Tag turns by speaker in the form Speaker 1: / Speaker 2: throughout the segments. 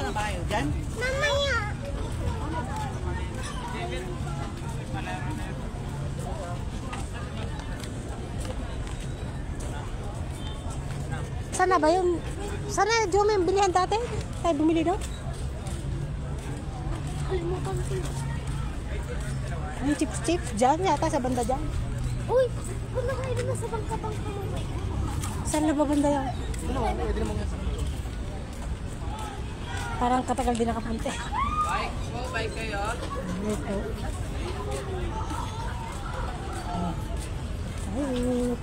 Speaker 1: na ba kayo dyan?
Speaker 2: Mamaya.
Speaker 3: Sana ba yun? Sana Jome yung bilihan dati? Tayo bumili doon?
Speaker 2: Kalimutan ko.
Speaker 3: Yung chips-chips dyan yata sa banda dyan.
Speaker 2: Uy, kumakain na sa bangka-bangka mo.
Speaker 3: Saan na ba banda yan? Parang katagal din nakapunti.
Speaker 1: Bike, small bike kayo.
Speaker 3: Ito. Ay.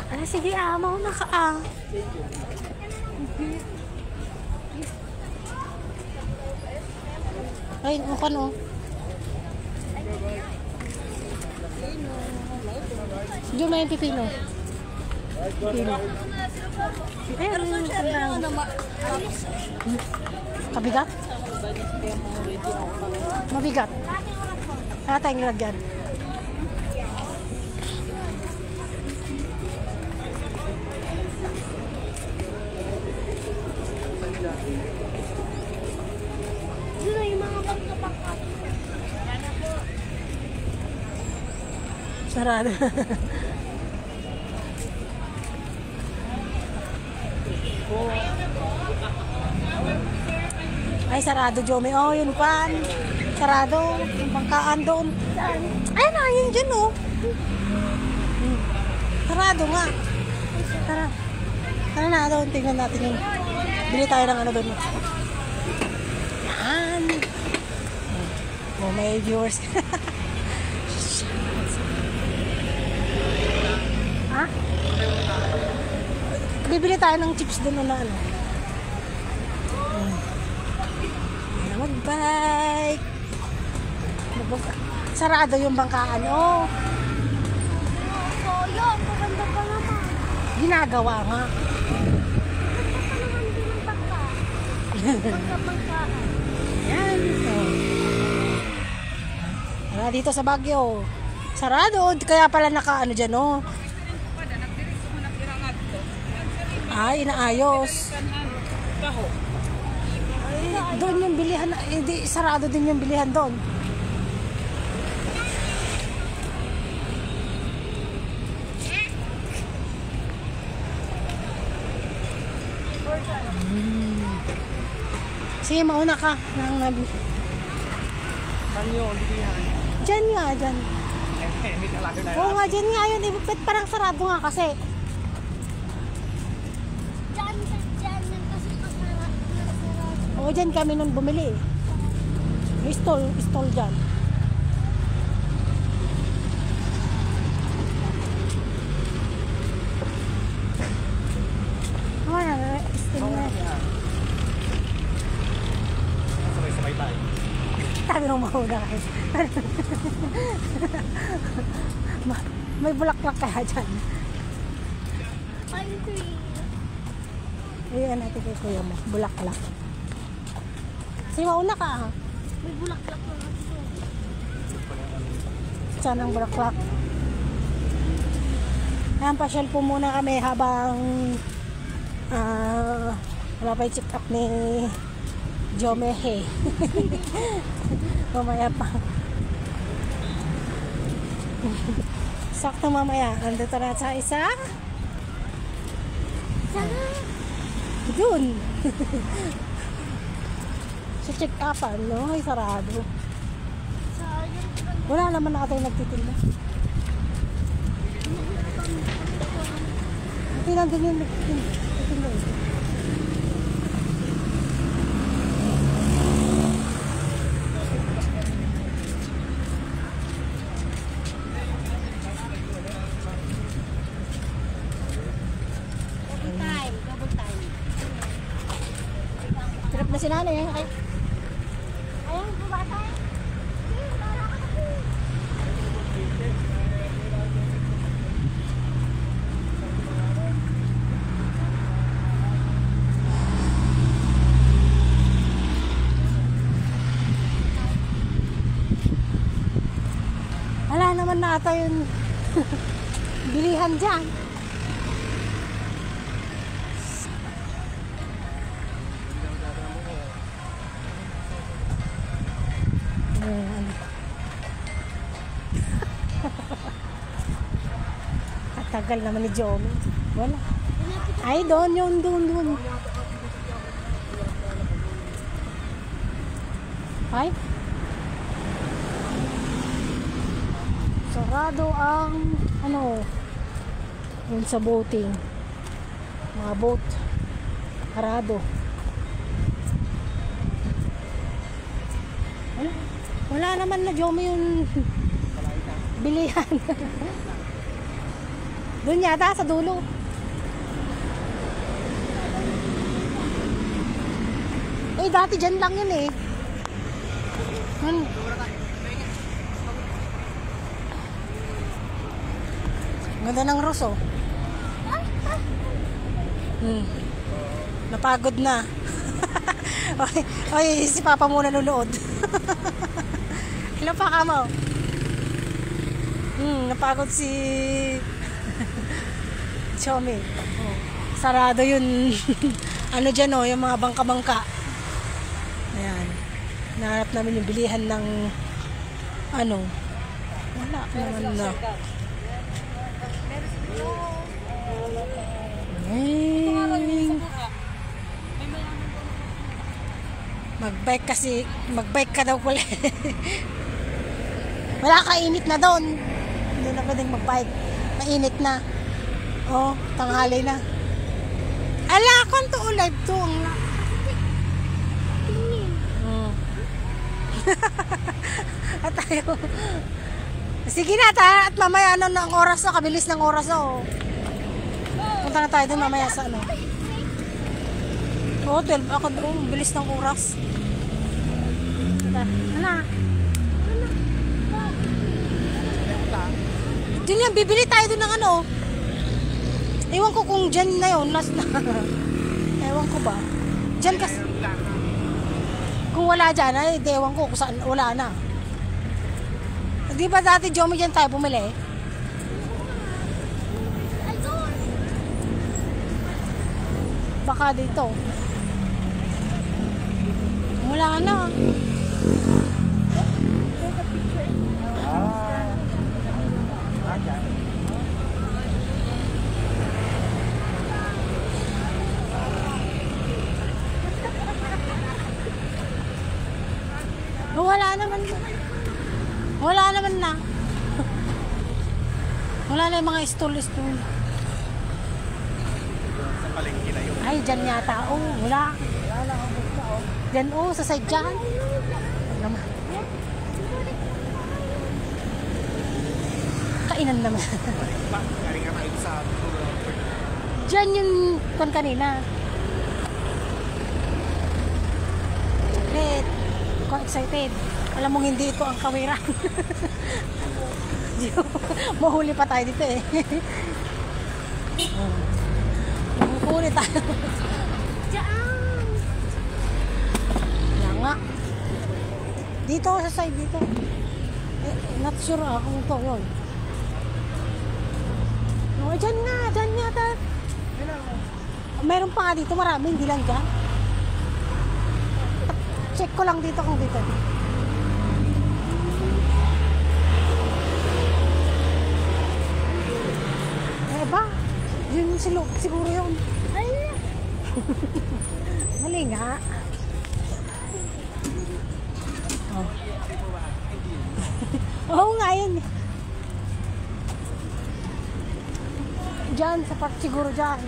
Speaker 3: Ah, sige mauna ka Ay, ano? Diyo may pipino. Pipino. Kabigat? Mabigat. Kaya tayong lagyan.
Speaker 2: Yun na yung mga bangka-bangka.
Speaker 3: Sarado. Ay, sarado, Jome. Oh, yun pan. Sarado. Yung bangkaan doon. Ayun na, yun dyan, oh. Sarado nga. Tara. Tara na doon. Tingnan natin yun. Bili tayo ng ano doon. Yan. Oh, may viewers. Ha? Bibili tayo ng chips doon na ano. Mag-bike. Sarado yung bangkaan. Oh.
Speaker 2: Oh, yun. Maganda pa naman.
Speaker 3: Ginagawa nga.
Speaker 2: Bangka-bangkaan.
Speaker 3: Yan. Oh. Dito sa Baguio. Sarado. Kaya pala naka-ano dyan, oh. Ay, inaayos. Doon yung bilihan, hindi sarado din yung bilihan doon. Sige, mauna ka.
Speaker 1: Kanyo, bilihan.
Speaker 3: Diyan nga, dyan. Oo nga, dyan nga yun. Parang sarado nga kasi.
Speaker 2: Diyan kasi masarap.
Speaker 3: Oo, dyan kami nun bumili. May stall dyan. Stall na.
Speaker 1: Sabay-sabay tayo.
Speaker 3: Sabi nung mauna kayo. May bulaklak kaya dyan.
Speaker 2: I'm free.
Speaker 3: Ayan natin kay kuya mo. Bulaklak. Sige, mauna ka ha.
Speaker 2: May bulaklak na gusto.
Speaker 3: Saan ang bulaklak? Ayan, pasyal po muna kami habang wala pa yung check up ni Jomehe. Mamaya pa. Sakto mamaya. Nandito na sa isa. Doon. Sa check up, no? Ay, sarado. Wala naman na tayo nagtitinda. Hindi nandun yung nagtitinda.
Speaker 2: Double time.
Speaker 3: Trip na si nanay. Okay.
Speaker 2: Ayun, bumata.
Speaker 3: Wala naman na ata yung bilihan dyan. Tagal naman ni Jomi. Wala. Ay, doon yun, doon. Ay. Sarado ang, yun sa boating. Mga boat. Sarado. Wala naman na Jomi yung bilihan. Doon yata sa dulo. Eh, dati dyan lang yun eh. Ganda ng Roso. Napagod na. Oy, si Papa muna nunood. Ilan pa ka mo? Napagod si Chomi. Sarado yun. Ano dyan o, yung mga bangka-bangka. Ayan. Nahanap namin yung bilihan ng wala naman na. Magbike ka daw pala. Wala kainit na doon. Hindi na pwedeng magbike. Mainit na. Oh, tanghali na. Ala, kanto live to. At tayo. Sige na at mamaya ng oras na, kabilis ng oras na punta na tayo dun mamaya sa 12 ako doon, bilis ng oras. Dun yan, bibili tayo dun ng ewan ko kung dyan na yun, last na. Ewan ko ba dyan kasi kung wala dyan ay ewan ko kung saan wala na. Di ba dati Jomi dyan tayo bumili? Baka dito wala na. Wala naman na. Wala na yung mga stall.
Speaker 1: Sa palengke na yun.
Speaker 3: Ay, dyan yata. Wala. Dyan sa side dyan. Naman. Kainan naman.
Speaker 1: Galing nga tayo sa
Speaker 3: Dyan yung kon kanina. Chocolate. Ako excited. Alam mong hindi ito ang kawiran. Mahuli pa tayo dito eh. Mahuli tayo. Yan nga. Dito sa side dito. Not sure kung ito yun. Dyan nga. Meron pa nga dito, marami, hindi lang dyan. Check ko lang dito kung dito. Yun siguro yun. Mali nga. Oo nga yun. Diyan, sa part siguro dyan.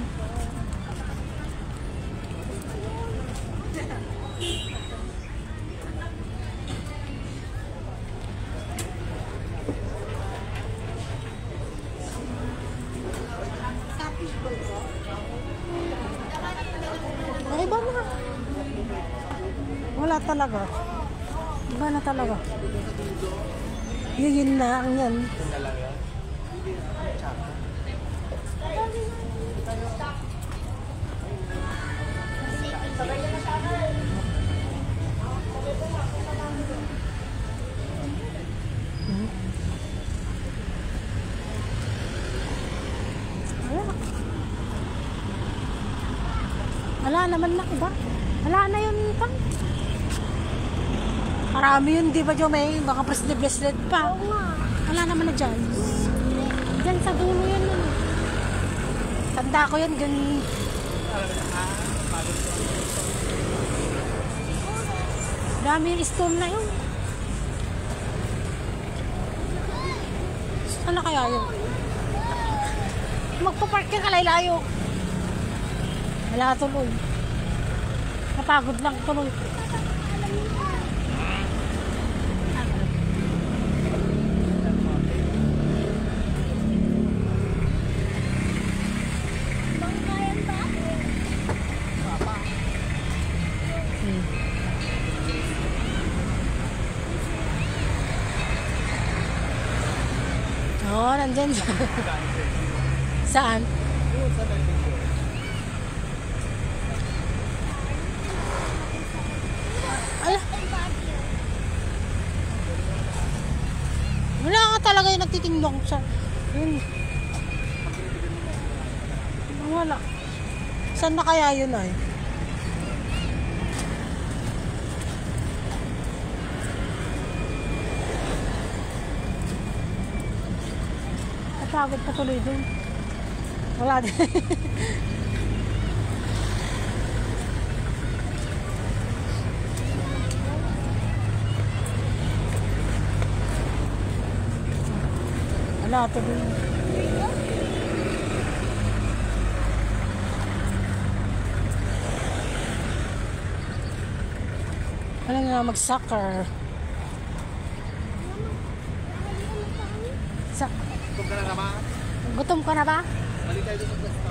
Speaker 3: Ay, iba na. Wala talaga. Iba na talaga. Yun na ang yan. Wala naman na iba. Wala na yun pa. Marami yun, di ba, Jomay? Baka bracelet pa.
Speaker 2: Oo nga.
Speaker 3: Wala naman na dyan. Dyan sa dulo yan. Tanda ko yan, dyan.
Speaker 1: Pagod ko.
Speaker 3: Dami yung stone na yun. Saan na kaya yun? Magpapark ka kalay-layo. Wala tuloy. Napagod lang tuloy.
Speaker 2: Bangkayan ba?
Speaker 3: Oo, nandyan siya. Saan?
Speaker 1: Doon sa diving board.
Speaker 3: Ala, wala nga talaga yung nagtitinglong sa... Yun. Wala. Saan na kaya yun ay? Napagod pa tuloy dun. Wala din. Wala tuloy. Wala na mag-soccer. Sa
Speaker 1: Gutom ka na naman.
Speaker 3: gutom ka na ba?
Speaker 1: Balik tayo doon sa pwesto.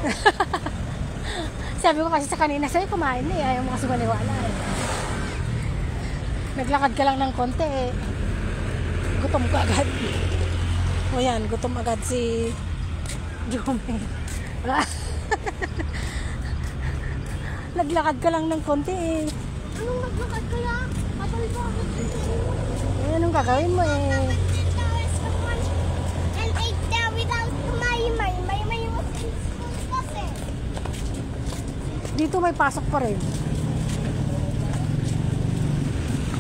Speaker 3: Sabi ko kasi sa kanina sa'yo, kumain na eh. Ayaw mo kasi maniwala eh. Naglakad ka lang ng konti eh. Gutom ka agad. O yan, gutom agad si Jume. Naglakad ka lang ng konti eh.
Speaker 2: Anong maglakad kaya? Matagal pa ako dito.
Speaker 3: Eh, anong gagawin mo eh?
Speaker 2: 8 hours ka naman. And 8 daw without Maymay. Maymay was in school kasi.
Speaker 3: Dito may pasok pa rin.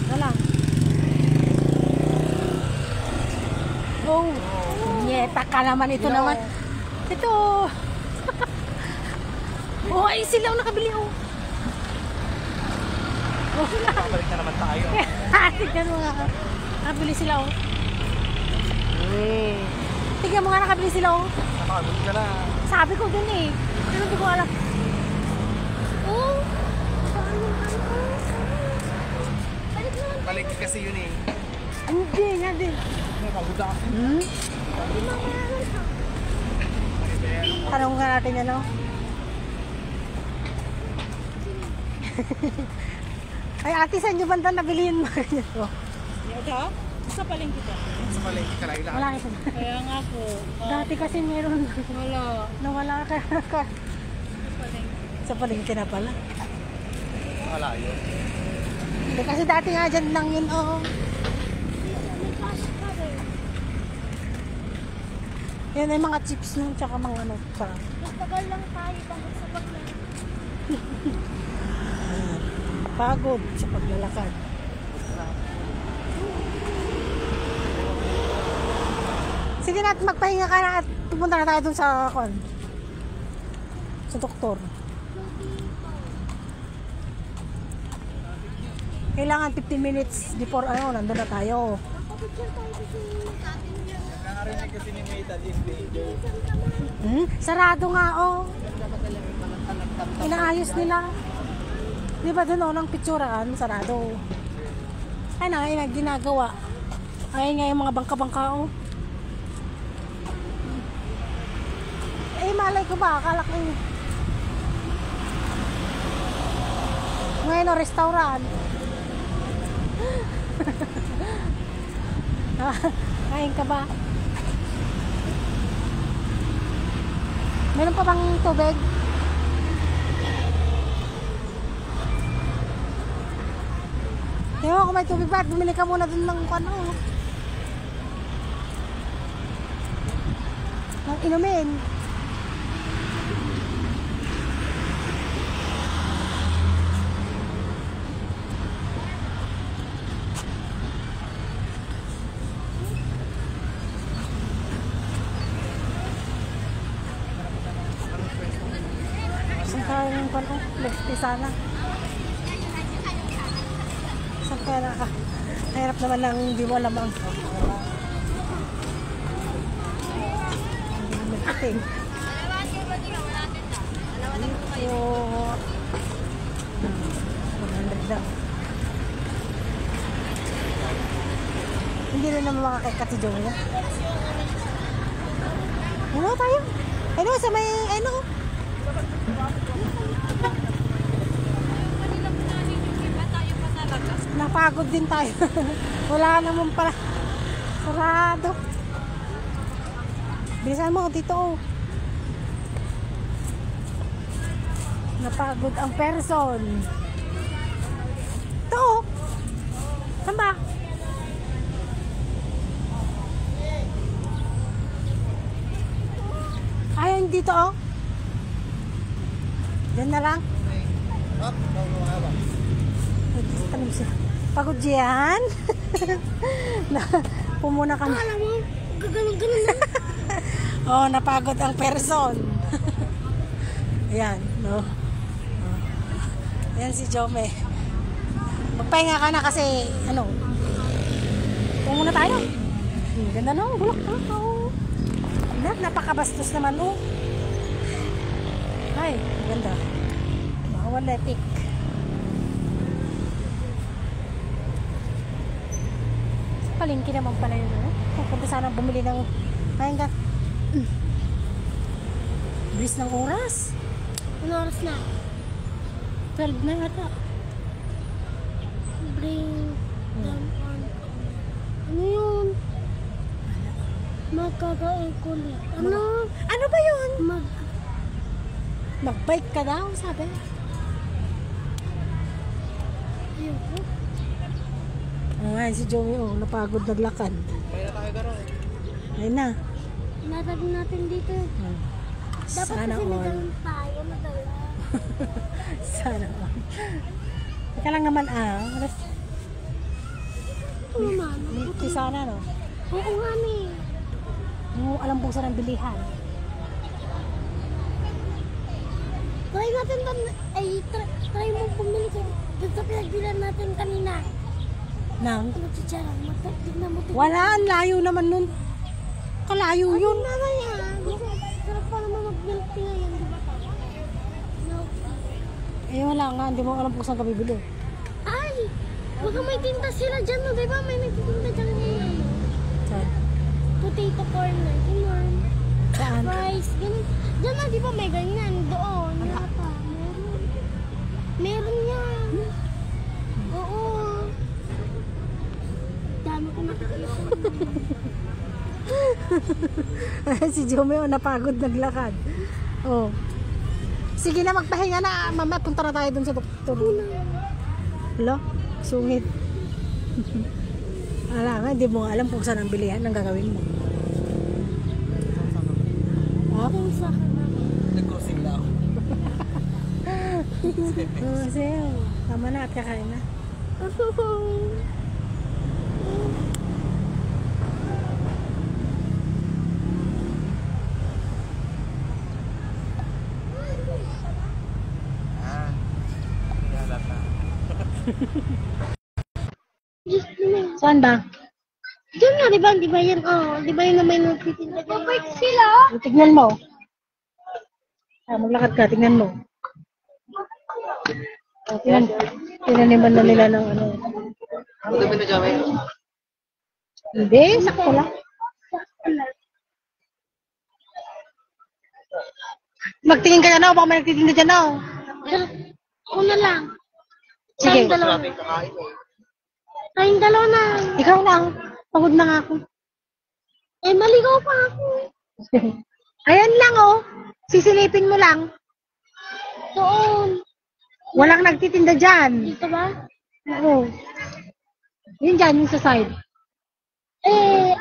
Speaker 3: Wala. Oh, nyeta ka naman ito naman. Ito. Oh, ay sila ang nakabili oh. Oh,
Speaker 1: Balik na naman tayo.
Speaker 3: tignan mo nga. Nakabili sila oh. Tignan mo nga nakabili sila oh.
Speaker 1: Napagod ka na.
Speaker 3: Sabi ko dun eh. Pero hindi ko alam.
Speaker 2: Oh! Paano? Balik naman.
Speaker 1: Balik kasi yun eh.
Speaker 3: Hindi nga din.
Speaker 1: Napagod ako.
Speaker 3: Hmm? Tanong nga natin yan oh. Ay ate, saan nyo banda nabilihin mo ito?
Speaker 4: Ito? Sa palengke ko.
Speaker 1: Sa palengke ka lang.
Speaker 3: Wala ito.
Speaker 4: Kaya nga po.
Speaker 3: Dati kasi meron.
Speaker 4: Wala.
Speaker 3: Nawala ka. Sa palengke na pala.
Speaker 1: Malayo.
Speaker 3: Hindi kasi dati nga dyan lang yun oh.
Speaker 2: May pasok pa rin.
Speaker 3: Yan ay mga chips nun, tsaka mga ano pa.
Speaker 2: Nagtagal lang tayo dahil sa paglalakad.
Speaker 3: Pagod sa paglalakad. Sige natin magpahinga ka na at pupunta na tayo dun sa sa doktor. Kailangan 15 minutes before nandun na tayo.
Speaker 2: Nakapicture tayo kasi natin yung
Speaker 1: Nakarinig kasi ni May that in danger.
Speaker 3: Sarado nga oh. Inaayos nila. Di ba doon ng picturean, sarado. Ay na, ay ginagawa. Ay nga yung mga bangka-bangka oh. Eh malay ko ba, akala ko ngayon o restaurant. Kain ka ba? Meron pa bang tubig? Ewan kung may tubig ba, bumili ka muna dun ng ano. Ng inumin. pan ko. Lagti sana. Saan kaya naka? Hirap naman ng hindi mo alam ang marketing. So, 100 daw. Hindi rin naman makakakat si Joey na. Ano tayo? Ano sa may ano? Napagod din tayo. Wala naman pala. Sarado. Bilisan mo dito. Oh. Napagod ang person. Ito. Oh. Saan ba? Ayun dito oh. Diyan na lang.
Speaker 1: Up, ba?
Speaker 3: Tanong siya. Pagod yan? Pumuna ka na.
Speaker 2: Alam mo, gaganon-ganon na.
Speaker 3: Oh, napagod ang person. Ayan, no? Oh. Ayan si Jome. Magpahinga ka na kasi, ano, pumuna tayo. Ganda no, bulak na. Oh. Napakabastos naman, oh. Ay, ganda. Bawal epic. Palengke naman pala yun, no? Pupunta sana bumili ng ayun ka. Bilis ng oras.
Speaker 2: Ano oras na?
Speaker 3: 12 na yata.
Speaker 2: Bring them on. Ano yun? Magkakain kulit. Ano?
Speaker 3: Ano ba yun?
Speaker 2: Mag...
Speaker 3: Mag-bike ka daw, sabi.
Speaker 2: Ayoko.
Speaker 3: Oh, ngayon si Joey, oh, napagod naglakad.
Speaker 1: May na tayo garo.
Speaker 3: Ayun na.
Speaker 2: Natag natin dito.
Speaker 3: Oh.
Speaker 2: Dapat
Speaker 3: Sana
Speaker 2: kasi
Speaker 3: all.
Speaker 2: nagawin tayo, madala.
Speaker 3: Sana all. Teka lang naman, alas.
Speaker 2: Oo, mama.
Speaker 3: Buti sana, no?
Speaker 2: Oo nga, ni.
Speaker 3: Yung alam po sa ng bilihan.
Speaker 2: Try natin doon. Ay, try mo pumili ka. Doon sa pinagbilan natin kanina.
Speaker 3: Nang?
Speaker 2: Ano si Chara? Tignan mo.
Speaker 3: Wala, ang layo naman nun. Kalayo yun.
Speaker 2: Ano naman yan? Sarap pa naman mag-milk tea ngayon, di ba? No.
Speaker 3: Eh, wala nga. Hindi mo alam po saan ka bibili.
Speaker 2: Ay! Baka may tinta sila dyan, no? Di ba? May nagtitinta dyan ngayon.
Speaker 3: Saan?
Speaker 2: Potato corner. Ganun.
Speaker 3: Saan?
Speaker 2: Fries. Ganun. Dyan na, di ba may ganyan? Doon. Yata. Meron. Meron yan. Oo. Dami ko nakikita.
Speaker 3: Si Jomeo napagod naglakad. Oh. Sige na, magpahinga na. Mama, punta na tayo dun sa doktor. Hello? Sungit. Wala nga, hindi mo alam kung saan ang bilihan ang gagawin mo. Ha?
Speaker 2: Yung sa
Speaker 1: Nag-crossing lang.
Speaker 3: Oo, sa'yo. Tama na at kakain na.
Speaker 1: Halata.
Speaker 3: Saan ba?
Speaker 2: Diyan nga, di ba? Di ba yan? Oh, di ba yun na may nagtitinda dyan? Mabait sila!
Speaker 3: Tignan mo. Maglakad ka, tignan mo. Tinaniman na nila ng ano.
Speaker 1: Ano dami na dyan,
Speaker 3: Hindi, sakto lang. Magtingin ka na, baka may nagtitinda dyan na.
Speaker 2: Una lang.
Speaker 3: Sige.
Speaker 2: Tayong dalawa.
Speaker 1: Maraming kakain eh.
Speaker 2: Tayong dalawa na.
Speaker 3: Ikaw lang. Pagod na nga ako.
Speaker 2: Eh, maligaw pa ako.
Speaker 3: Ayan lang oh. Sisilipin mo lang.
Speaker 2: Doon.
Speaker 3: Walang nagtitinda dyan.
Speaker 2: Dito ba?
Speaker 3: Oo. Yun dyan, yung sa side.
Speaker 2: Eh,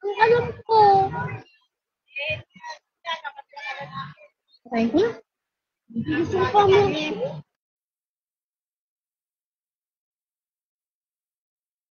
Speaker 2: ang alam ko.
Speaker 3: Thank you.
Speaker 2: Gusto ko pa mo.